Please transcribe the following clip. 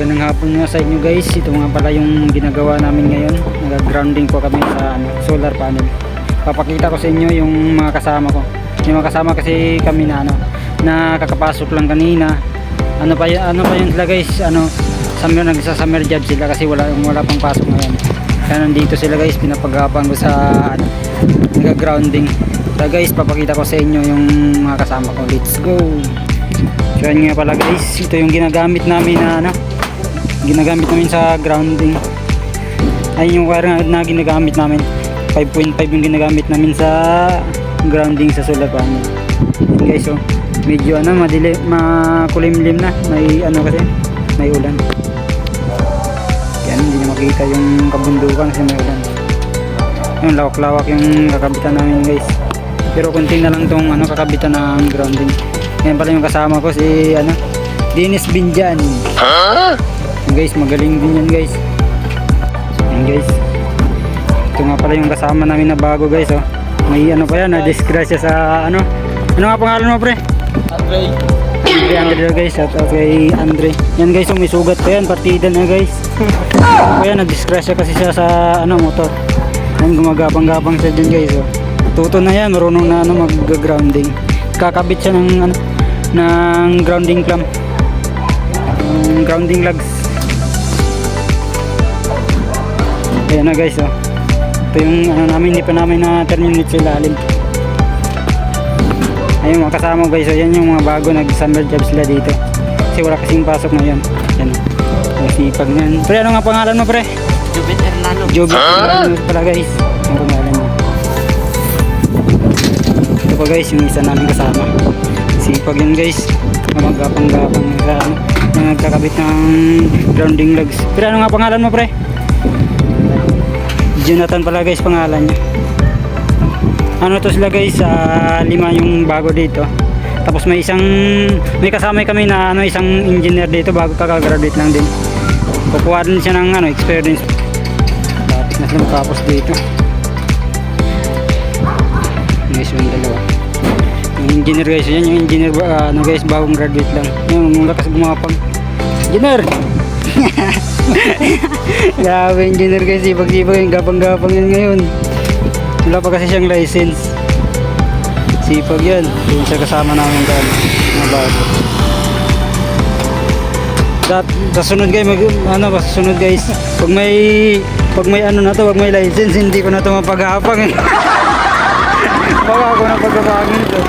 Magandang hapon nga sa inyo guys. Ito nga pala yung ginagawa namin ngayon. Nag-grounding po kami sa solar panel. Papakita ko sa inyo yung mga kasama ko. Yung mga kasama kasi kami na kakapasok lang kanina. Ano pa yun sila guys? Nagsa-summer job sila kasi wala pang pasok ngayon. Kaya nandito sila guys, pinapagapang ko sa nag-grounding. So guys, papakita ko sa inyo yung mga kasama ko. Let's go. So yan nga pala guys, ito yung ginagamit namin sa grounding. Ayun yung wire na ginagamit namin. 5.5 yung ginagamit namin sa grounding sa solar panel. Yan guys, so medyo makulimlim na, kasi may ulan. Yan, hindi na makita yung kabundukan kasi may ulan. Yung lawak-lawak yung kakabitan namin guys. Pero konti na lang tong kakabitan ng grounding. Yan pala yung kasama ko si Dennis Binjan. Guys, magaling din yan guys. Yan guys. Ito nga pala yung kasama namin na bago guys, oh. May pa yan, na-disgrasya sa ano nga pangalan mo pre? Andre guys, shout out kay Andre. Yan guys, may sugat pa yan, partida na guys. Kaya na-disgrasya kasi siya sa motor. Yan, gumagapang-gapang siya dyan guys, oh. Tuto na yan, marunong na mag-grounding. Kakabit siya ng grounding clamp, grounding lugs. Ayan na guys, oh. Ito yung hindi pa namin na terminate sa ilalim. Ayun mga kasama guys, oh. Yan yung mga bago nag-summer job sila dito kasi wala kasing pasok ngayon. Yan, ang sipag na yan. Pre, ano nga pangalan mo pre? Jubit Hernano. Jubit Hernano pala guys ang pangalan mo. Ito pa guys, yung isa namin kasama. Sipag yun guys, magapang-gapang na nagkakabit ng grounding lugs. Pero ano nga pangalan mo pre? Jonathan pala guys pangalan niya. To sila guys, 5 yung bago dito. Tapos may kasama kami na isang engineer dito, bago kakagraduate lang din. Kukuha din siya ng experience. Tapos na sila matapos dito. Guys, yung dalawa. Yung engineer guys, yan yung engineer guys, bagong graduate lang. Yung lakas gumapang. Engineer! Grabe engineer guys, sipag-sipag yung gapang-gapang yan ngayon. Wala pa kasi siyang license. Sipag yan. Yung siya kasama namin na bago. Sa sunod guys, sunod guys, pag may wag may license, hindi ko na ito mapag-aapang. Baka ako na pagkakangin ito.